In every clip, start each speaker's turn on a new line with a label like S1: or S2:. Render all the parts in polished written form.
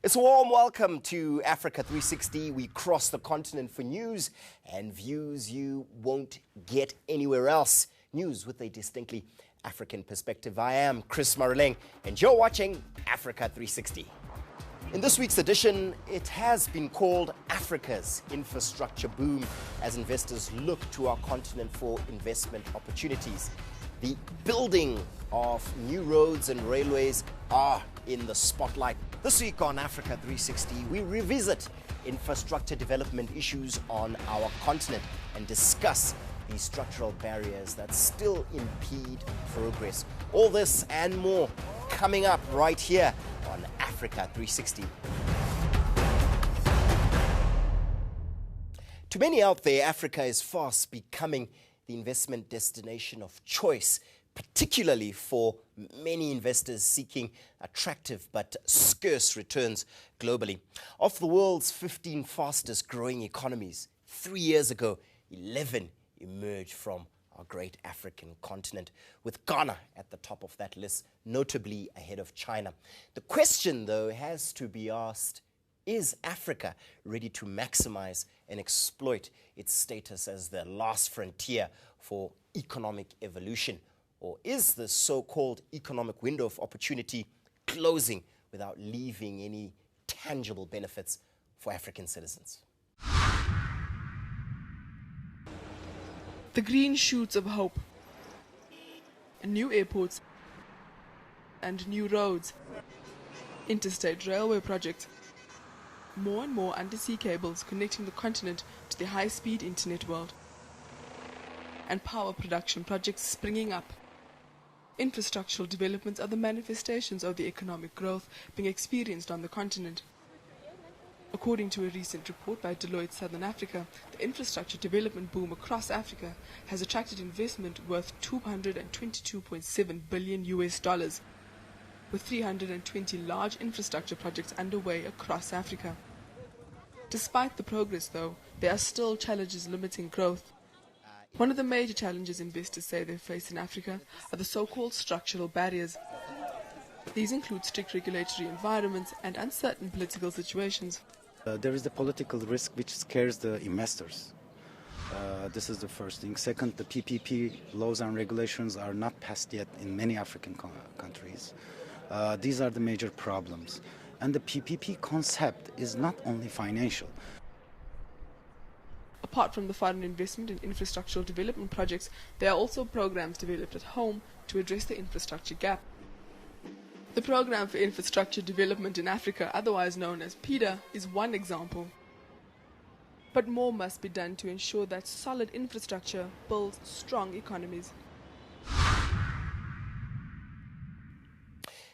S1: It's a warm welcome to Africa 360. We cross the continent for news and views you won't get anywhere else. News with a distinctly African perspective. I am Chris Mahloele, and you're watching Africa 360. In this week's edition, it has been called Africa's infrastructure boom as investors look to our continent for investment opportunities. The building of new roads and railways are in the spotlight. This week on Africa 360, we revisit infrastructure development issues on our continent and discuss the structural barriers that still impede progress. All this and more coming up right here on Africa 360. To many out there, Africa is fast becoming the investment destination of choice, particularly for many investors seeking attractive but scarce returns globally. Of the world's 15 fastest growing economies, 3 years ago, 11 emerged from our great African continent, with Ghana at the top of that list, notably ahead of China. The question, though, has to be asked, is Africa ready to maximize and exploit its status as the last frontier for economic evolution? Or is the so-called economic window of opportunity closing without leaving any tangible benefits for African citizens?
S2: The green shoots of hope, new airports and new roads, interstate railway projects, more and more undersea cables connecting the continent to the high-speed internet world, and power production projects springing up. Infrastructural developments are the manifestations of the economic growth being experienced on the continent. According to a recent report by Deloitte Southern Africa, the infrastructure development boom across Africa has attracted investment worth $222.7 billion, with 320 large infrastructure projects underway across Africa. Despite the progress, though, there are still challenges limiting growth. One of the major challenges investors say they face in Africa are the so-called structural barriers. These include strict regulatory environments and uncertain political situations.
S3: There is the political risk which scares the investors. This is the first thing. Second, the PPP laws and regulations are not passed yet in many African countries. These are the major problems. And the PPP concept is not only financial.
S2: Apart from the foreign investment in infrastructural development projects, there are also programs developed at home to address the infrastructure gap. The Program for Infrastructure Development in Africa, otherwise known as PIDA, is one example. But more must be done to ensure that solid infrastructure builds strong economies.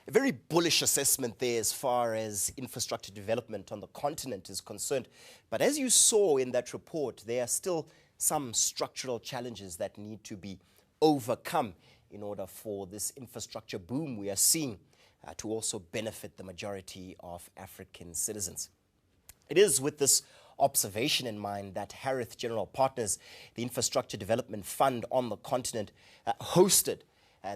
S1: A very bullish assessment there as far as infrastructure development on the continent is concerned. But as you saw in that report, there are still some structural challenges that need to be overcome in order for this infrastructure boom we are seeing to also benefit the majority of African citizens. It is with this observation in mind that Harith General Partners, the infrastructure development fund on the continent, hosted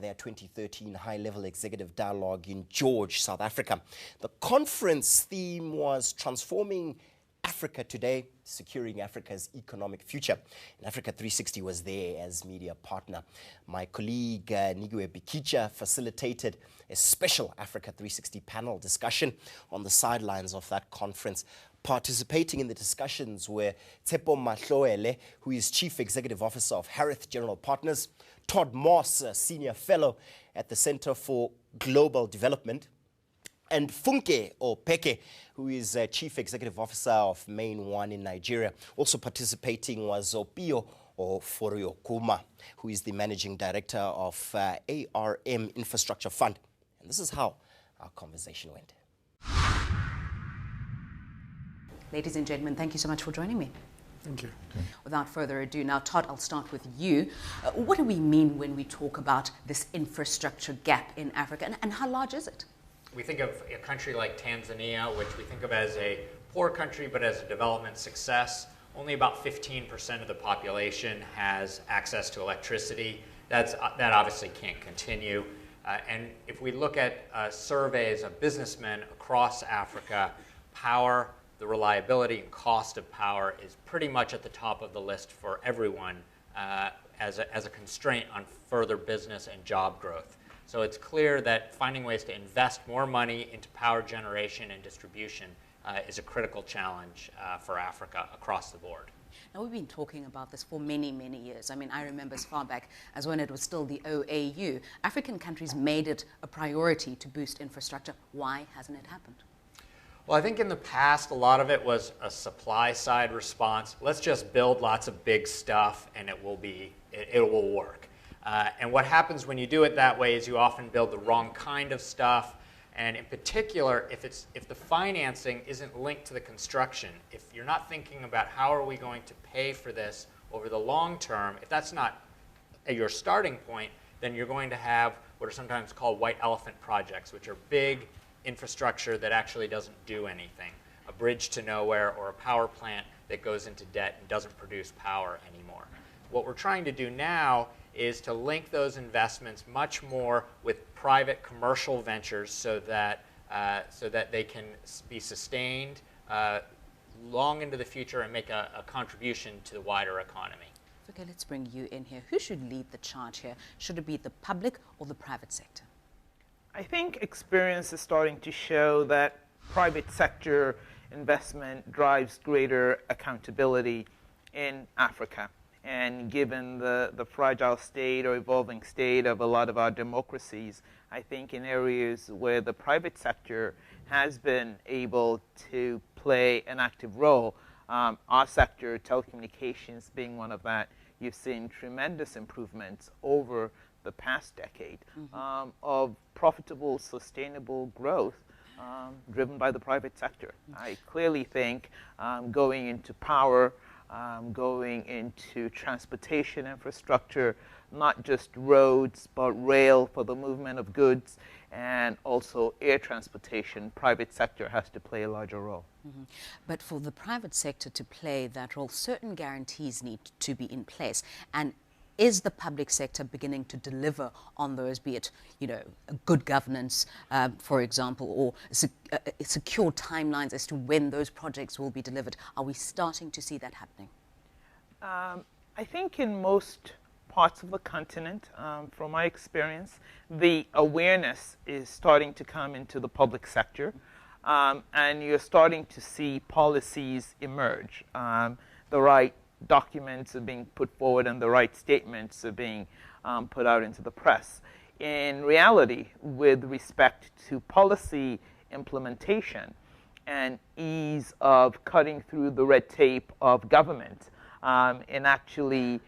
S1: their 2013 high-level executive dialogue in George, South Africa. The conference theme was Transforming Africa Today, Securing Africa's Economic Future. And Africa 360 was there as media partner. My colleague Nigwe Bikicha facilitated a special Africa 360 panel discussion on the sidelines of that conference. Participating in the discussions were Tshepo Mahloele, who is Chief Executive Officer of Harith General Partners, Todd Moss, a Senior Fellow at the Center for Global Development, and Funke Opeke, who is Chief Executive Officer of Main One in Nigeria. Also participating was Opio Foriokuma, who is the Managing Director of ARM Infrastructure Fund. And this is how our conversation went.
S4: Ladies and gentlemen, thank you so much for joining me.
S3: Thank you.
S4: Without further ado, now Todd, I'll start with you. What do we mean when we talk about this infrastructure gap in Africa, and how large is it?
S5: We think of a country like Tanzania, which we think of as a poor country but as a development success. Only about 15% of the population has access to electricity. That obviously can't continue. And if we look at surveys of businessmen across Africa, power, the reliability and cost of power is pretty much at the top of the list for everyone as a constraint on further business and job growth. So it's clear that finding ways to invest more money into power generation and distribution is a critical challenge for Africa across the board.
S4: Now, we've been talking about this for many, many years. I mean, I remember as far back as when it was still the OAU, African countries made it a priority to boost infrastructure. Why hasn't it happened?
S5: Well, I think in the past, a lot of it was a supply-side response. Let's just build lots of big stuff, and it will work. And what happens when you do it that way is you often build the wrong kind of stuff. And in particular, if the financing isn't linked to the construction, if you're not thinking about how are we going to pay for this over the long term, if that's not your starting point, then you're going to have what are sometimes called white elephant projects, which are big infrastructure that actually doesn't do anything. A bridge to nowhere or a power plant that goes into debt and doesn't produce power anymore. What we're trying to do now is to link those investments much more with private commercial ventures so that they can be sustained long into the future and make a contribution to the wider economy.
S4: Okay, let's bring you in here. Who should lead the charge here? Should it be the public or the private sector?
S6: I think experience is starting to show that private sector investment drives greater accountability in Africa. And given the fragile state or evolving state of a lot of our democracies, I think in areas where the private sector has been able to play an active role, our sector, telecommunications being one of that, you've seen tremendous improvements over the past decade of profitable, sustainable growth driven by the private sector. I clearly think going into power, going into transportation infrastructure, not just roads, but rail for the movement of goods, and also air transportation, private sector has to play a larger role.
S4: But for the private sector to play that role, certain guarantees need to be in place. And is the public sector beginning to deliver on those, be it, good governance, for example, or secure timelines as to when those projects will be delivered? Are we starting to see that happening?
S6: I think in most parts of the continent, from my experience, the awareness is starting to come into the public sector, and you're starting to see policies emerge. The right documents are being put forward and the right statements are being put out into the press. In reality, with respect to policy implementation and ease of cutting through the red tape of government, and actually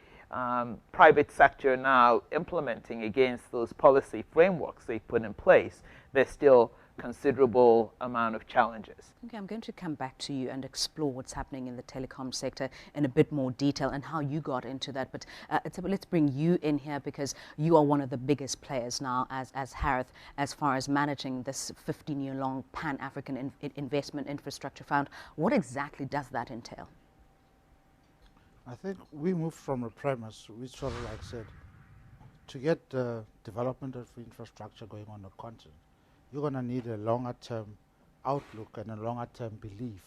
S6: private sector now implementing against those policy frameworks they put in place, there's still considerable amount of challenges.
S4: Okay, I'm going to come back to you and explore what's happening in the telecom sector in a bit more detail and how you got into that. But let's bring you in here because you are one of the biggest players now as Harith as far as managing this 15-year-long Pan-African Investment Infrastructure Fund. What exactly does that entail?
S7: I think we moved from a premise which sort of like said, to get the development of infrastructure going on the continent, you're going to need a longer term outlook and a longer term belief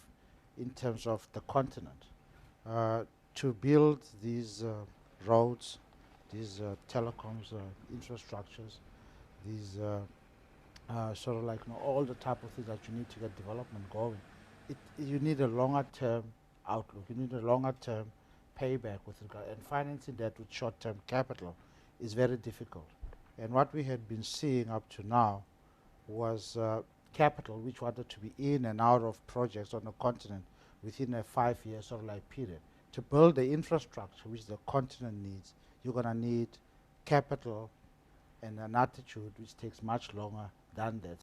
S7: in terms of the continent. To build these roads, these telecoms infrastructures, these sort of like all the type of things that you need to get development going, you need a longer term outlook. You need a longer term payback with regard, and financing that with short term capital is very difficult. And what we had been seeing up to now was capital which wanted to be in and out of projects on the continent within a 5-year sort of like period. To build the infrastructure which the continent needs, you're going to need capital and an attitude which takes much longer than that.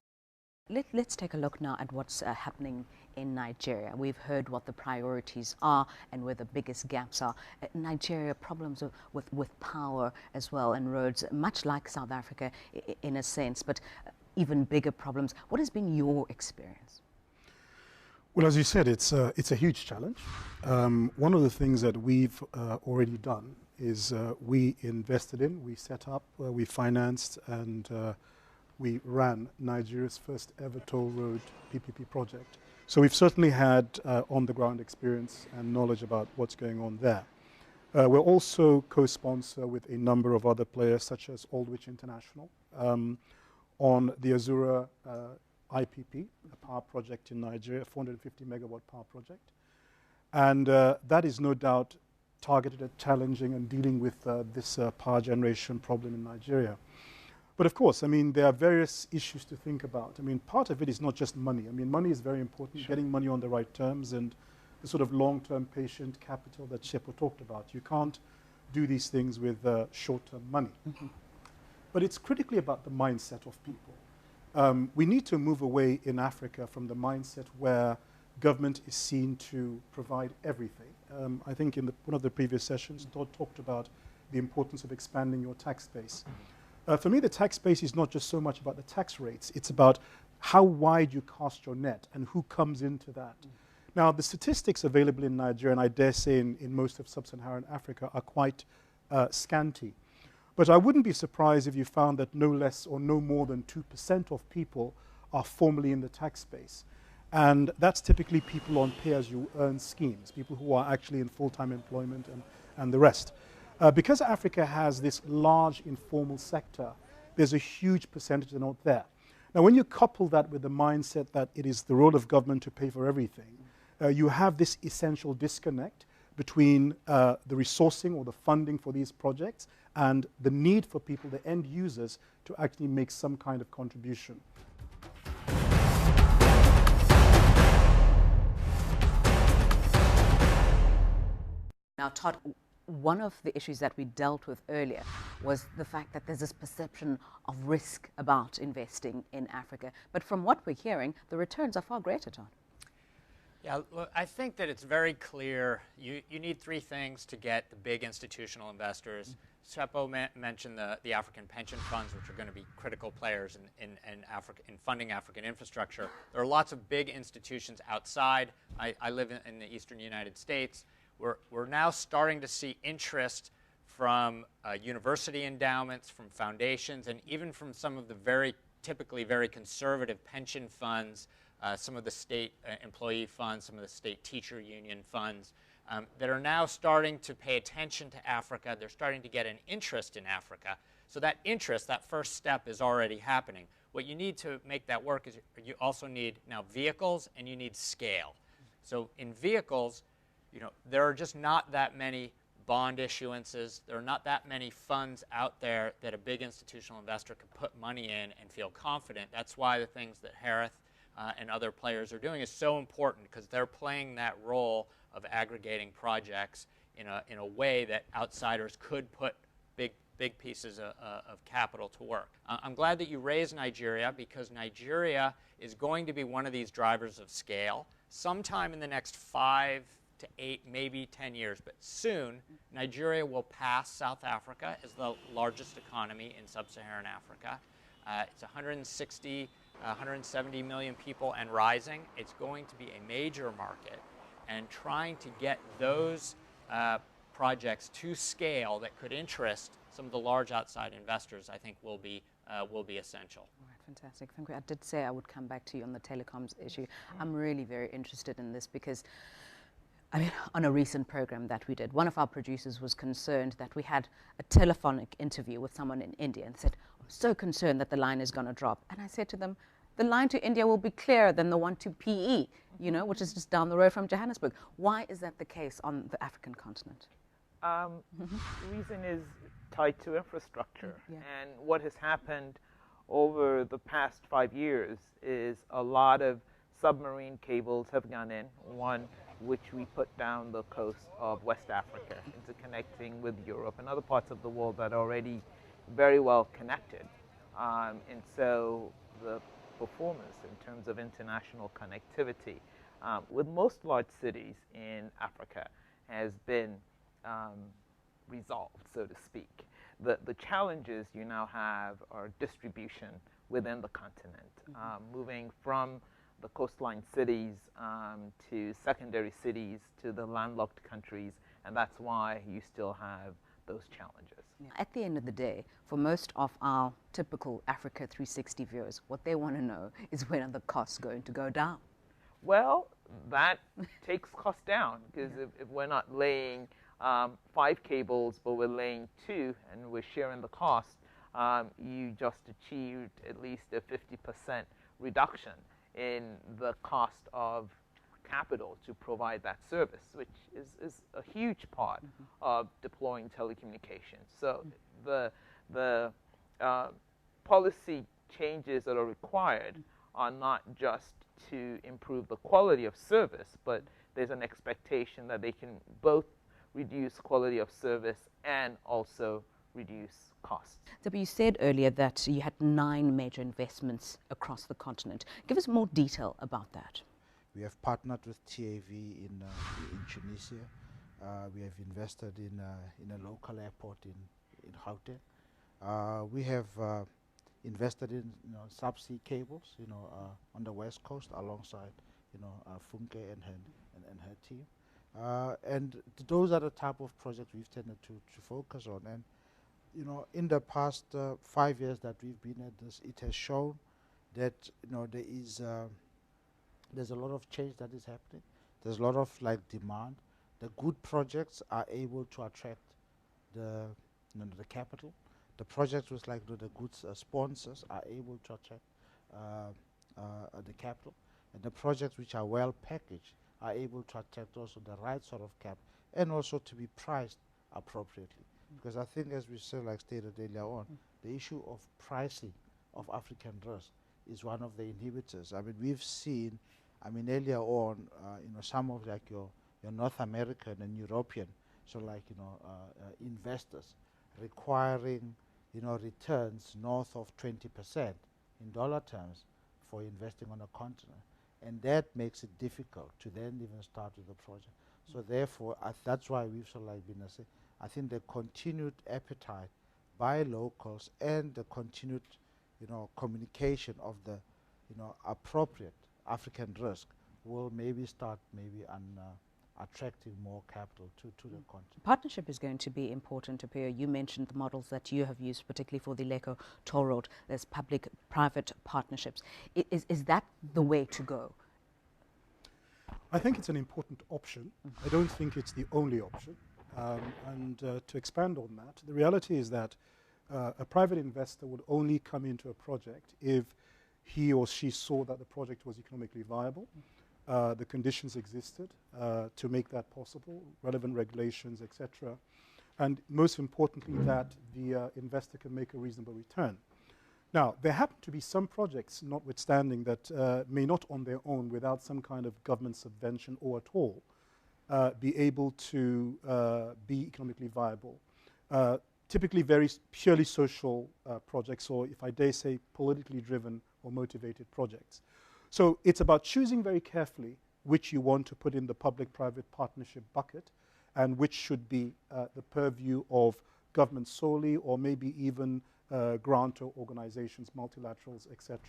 S4: Let's take a look now at what's happening in Nigeria. We've heard what the priorities are and where the biggest gaps are. Nigeria, problems with power as well and roads, much like South Africa in a sense, but even bigger problems. What has been your experience?
S8: Well, as you said, it's a huge challenge. One of the things that we've already done is we invested in, we set up, we financed, and we ran Nigeria's first ever toll road PPP project. So we've certainly had on-the-ground experience and knowledge about what's going on there. We're also co-sponsor with a number of other players, such as Aldwych International, on the Azura IPP, a power project in Nigeria, a 450 megawatt power project. And that is no doubt targeted at challenging and dealing with this power generation problem in Nigeria. But of course, I mean, there are various issues to think about. I mean, part of it is not just money. I mean, money is very important, getting money on the right terms and the sort of long-term patient capital that Tshepo talked about. You can't do these things with short-term money. But it's critically about the mindset of people. We need to move away in Africa from the mindset where government is seen to provide everything. I think in one of the previous sessions, Todd talked about the importance of expanding your tax base. For me, the tax base is not just so much about the tax rates. It's about how wide you cast your net and who comes into that. Now, the statistics available in Nigeria, and I dare say in most of sub-Saharan Africa, are quite scanty. But I wouldn't be surprised if you found that no less or no more than 2% of people are formally in the tax base. And that's typically people on pay-as-you-earn schemes, people who are actually in full-time employment and the rest. Because Africa has this large informal sector, there's a huge percentage that are not there. Now, when you couple that with the mindset that it is the role of government to pay for everything, you have this essential disconnect between the resourcing or the funding for these projects and the need for people, the end users, to actually make some kind of contribution.
S4: Now, Todd, one of the issues that we dealt with earlier was the fact that there's this perception of risk about investing in Africa. But from what we're hearing, the returns are far greater, Todd.
S5: Yeah, look, I think that it's very clear you need three things to get the big institutional investors. Tshepo mentioned the African pension funds, which are going to be critical players in funding African infrastructure. There are lots of big institutions outside. I live in the eastern United States. We're now starting to see interest from university endowments, from foundations, and even from some of the typically very conservative pension funds, some of the state employee funds, some of the state teacher union funds that are now starting to pay attention to Africa. They're starting to get an interest in Africa. So that interest, that first step, is already happening. What you need to make that work is you also need now vehicles and you need scale. So in vehicles, there are just not that many bond issuances. There are not that many funds out there that a big institutional investor can put money in and feel confident. That's why the things that Harith and other players are doing is so important, because they're playing that role of aggregating projects in a way that outsiders could put big pieces of capital to work. I'm glad that you raised Nigeria, because Nigeria is going to be one of these drivers of scale. Sometime in the next 5 to 8, maybe 10 years, but soon Nigeria will pass South Africa as the largest economy in sub-Saharan Africa. It's 170 million people and rising. It's going to be a major market, and trying to get those projects to scale that could interest some of the large outside investors, I think, will be essential.
S4: All right, fantastic. Thank you. I did say I would come back to you on the telecoms issue. I'm really very interested in this because, I mean, on a recent program that we did, one of our producers was concerned that we had a telephonic interview with someone in India and said, I'm so concerned that the line is going to drop. And I said to them, the line to India will be clearer than the one to PE, which is just down the road from Johannesburg. Why is that the case on the African continent?
S6: The reason is tied to infrastructure. And what has happened over the past 5 years is a lot of submarine cables have gone in, one which we put down the coast of West Africa, interconnecting with Europe and other parts of the world that are already very well connected. And so the performance in terms of international connectivity with most large cities in Africa has been resolved, so to speak. The challenges you now have are distribution within the continent, moving from the coastline cities to secondary cities to the landlocked countries, and that's why you still have those challenges.
S4: At the end of the day, for most of our typical Africa 360 viewers, what they want to know is when are the costs going to go down?
S6: Well, that takes cost down, because if we're not laying 5 cables, but we're laying 2 and we're sharing the cost, you just achieved at least a 50% reduction in the cost of capital to provide that service, which is a huge part of deploying telecommunications. So the policy changes that are required are not just to improve the quality of service, but there's an expectation that they can both reduce quality of service and also reduce costs.
S4: So, you said earlier that you had 9 major investments across the continent. Give us more detail about that.
S7: We have partnered with TAV in Tunisia. We have invested in a local airport in Gauteng. We have invested in subsea cables, on the west coast alongside, Funke and her team. And those are the type of projects we've tended to focus on. And in the past 5 years that we've been at this, it has shown that there's a lot of change that is happening. There's a lot of demand. The good projects are able to attract the capital. The projects with the good sponsors are able to attract the capital, and the projects which are well packaged are able to attract also the right sort of cap, and also to be priced appropriately. Because I think, as we stated earlier on, the issue of pricing of African risk is one of the inhibitors. I mean, we've seen, earlier on, some of your North American and European, investors requiring, returns north of 20% in dollar terms for investing on a continent. And that makes it difficult to then even start with the project. So therefore, that's why we've been saying, I think the continued appetite by locals and the continued, communication of the, appropriate African risk will maybe start attracting more capital to the continent.
S4: Partnership is going to be important, Apio. You mentioned the models that you have used, particularly for the Leko toll road. There's public-private partnerships. Is that the way to go?
S8: I think it's an important option. I don't think it's the only option. To expand on that, the reality is that a private investor would only come into a project if he or she saw that the project was economically viable. The conditions existed to make that possible, relevant regulations, etc. And most importantly, that the investor can make a reasonable return. Now, there happen to be some projects, notwithstanding, that may not on their own, without some kind of government subvention or at all, be able to be economically viable. Typically very purely social projects, or if I dare say, politically driven or motivated projects. So it's about choosing very carefully which you want to put in the public-private partnership bucket and which should be the purview of government solely, or maybe even grantor organizations, multilaterals, etc.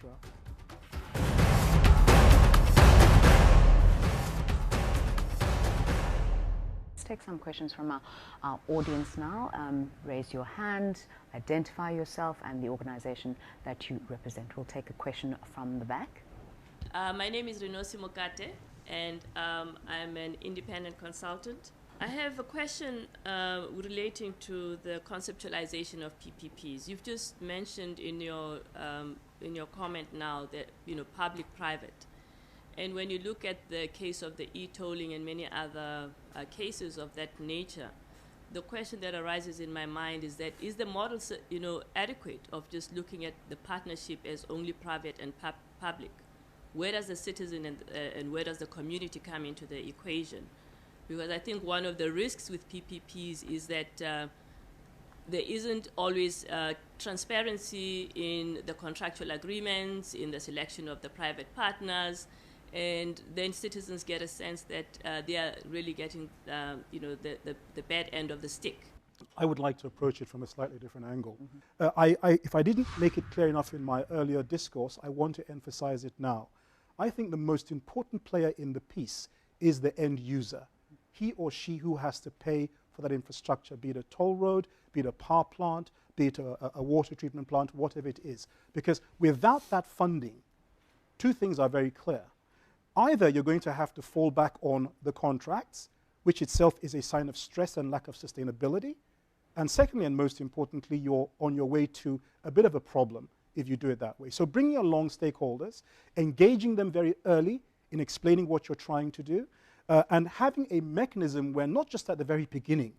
S4: Let's take some questions from our audience now. Raise your hand, identify yourself and the organization that you represent. We'll take a question from the back.
S9: My name is Renosi Mokate, and I'm an independent consultant. I have a question relating to the conceptualization of PPPs. You've just mentioned in your comment now that public-private, and when you look at the case of the e-tolling and many other cases of that nature, the question that arises in my mind is that is the model adequate of just looking at the partnership as only private and public? Where does the citizen and where does the community come into the equation? Because I think one of the risks with PPPs is that there isn't always transparency in the contractual agreements, in the selection of the private partners, and then citizens get a sense that they are really getting the bad end of the stick.
S8: I would like to approach it from a slightly different angle. If I didn't make it clear enough in my earlier discourse, I want to emphasize it now. I think the most important player in the piece is the end user. He or she who has to pay for that infrastructure, be it a toll road, be it a power plant, be it a water treatment plant, whatever it is. Because without that funding, two things are very clear. either you're going to have to fall back on the contracts, which itself is a sign of stress and lack of sustainability. And secondly, and most importantly, you're on your way to a bit of a problem if you do it that way. So bringing along stakeholders, engaging them very early in explaining what you're trying to do, and having a mechanism where not just at the very beginning,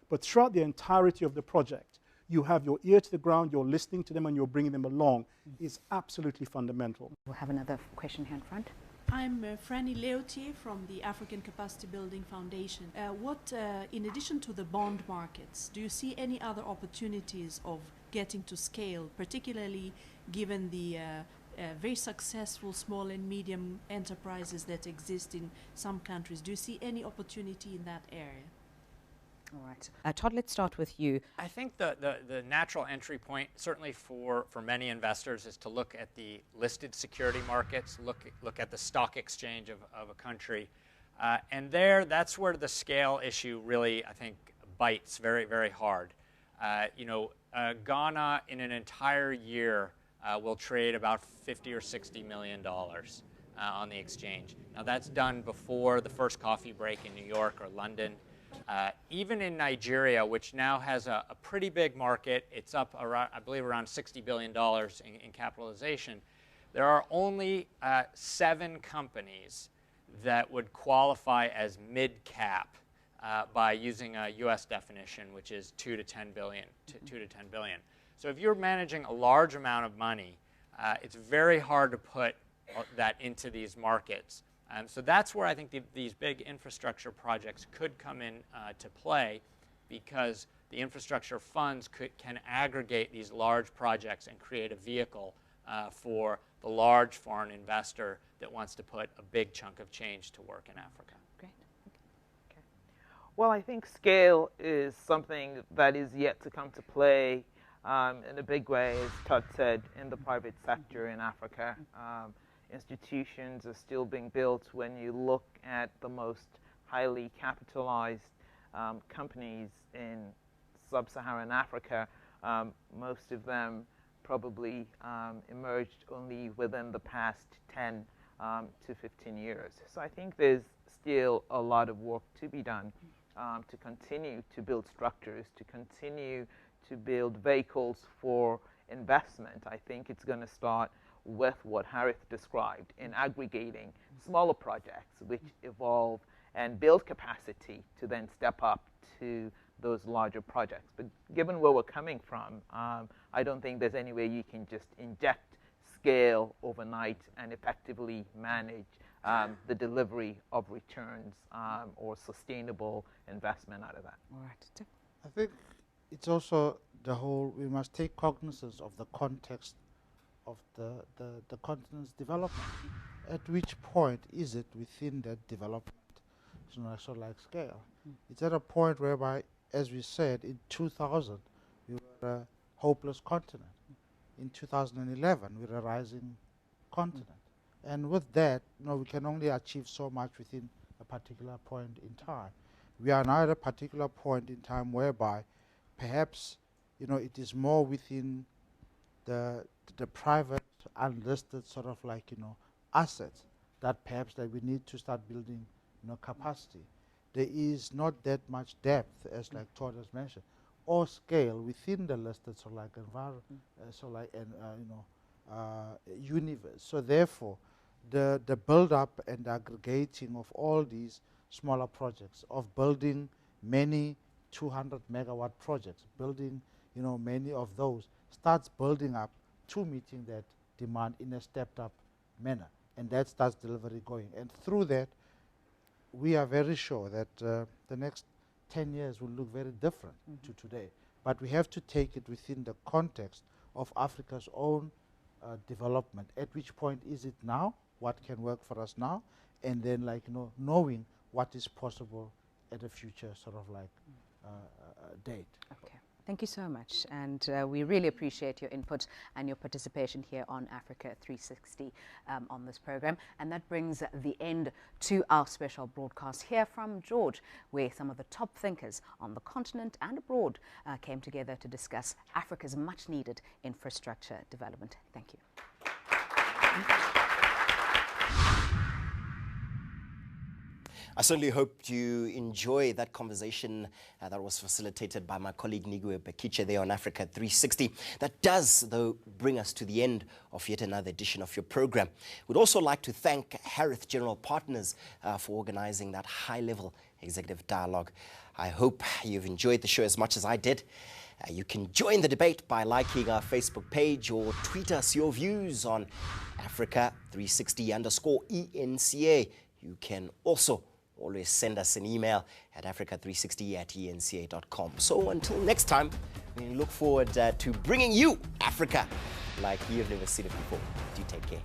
S8: but throughout the entirety of the project, you have your ear to the ground, you're listening to them, and you're bringing them along, is absolutely fundamental.
S4: We'll have another question here in front.
S10: I'm Franny Leotier from the African Capacity Building Foundation. In addition to the bond markets, do you see any other opportunities of getting to scale, particularly given the very successful small and medium enterprises that exist in some countries? Do you see any opportunity in that area?
S4: All right. Todd, let's start with you.
S5: I think the natural entry point, certainly for many investors, is to look at the listed security markets, look at the stock exchange of a country. And that's where the scale issue really, I think, bites very, very hard. Ghana in an entire year will trade about $50 or $60 million on the exchange. Now that's done before the first coffee break in New York or London. Even in Nigeria, which now has a pretty big market, it's up around, I believe, around $60 billion in capitalization. There are only 7 companies that would qualify as mid-cap by using a U.S. definition, which is 2 to 10 billion. 2 to 10 billion. So if you're managing a large amount of money, it's very hard to put that into these markets. So that's where I think these big infrastructure projects could come in to play, because the infrastructure funds can aggregate these large projects and create a vehicle for the large foreign investor that wants to put a big chunk of change to work in Africa.
S4: Great. Okay.
S6: Well, I think scale is something that is yet to come to play in a big way, as Todd said, in the private sector in Africa. Institutions are still being built. When you look at the most highly capitalized companies in sub-Saharan Africa, most of them probably emerged only within the past 10 to 15 years. So I think there's still a lot of work to be done to continue to build structures, to continue to build vehicles for investment. I think it's going to start with what Harith described in aggregating smaller projects which evolve and build capacity to then step up to those larger projects. But given where we're coming from, I don't think there's any way you can just inject scale overnight and effectively manage the delivery of returns or sustainable investment out of that.
S4: All right.
S7: I think it's also we must take cognizance of the context of the continent's development. At which point is it within that development international like scale? It's at a point whereby, as we said, in 2000 we were a hopeless continent. In 2011 we were a rising continent. And with that, we can only achieve so much within a particular point in time. We are now at a particular point in time whereby perhaps it is more within the private unlisted sort of like assets that perhaps that we need to start building capacity. There is not that much depth, as like Todd has mentioned, or scale within the listed sort of like universe. So therefore the build up and aggregating of all these smaller projects, of building many 200 megawatt projects, building many of those, starts building up to meeting that demand in a stepped up manner, and that starts delivery going. And through that, we are very sure that the next 10 years will look very different to today. But we have to take it within the context of Africa's own development. At which point is it now? What can work for us now? And then knowing what is possible at a future sort of like date.
S4: Okay. Thank you so much, and we really appreciate your input and your participation here on Africa 360 on this program. And that brings the end to our special broadcast here from George, where some of the top thinkers on the continent and abroad came together to discuss Africa's much-needed infrastructure development. Thank you.
S1: I certainly hope you enjoy that conversation that was facilitated by my colleague Nigwe Bekiche there on Africa 360. That does, though, bring us to the end of yet another edition of your program. We'd also like to thank Harith General Partners for organizing that high-level executive dialogue. I hope you've enjoyed the show as much as I did. You can join the debate by liking our Facebook page or tweet us your views on Africa360_ENCA. You can also always send us an email at africa360@enca.com. So until next time, we look forward to bringing you Africa like you've never seen it before. Do take care.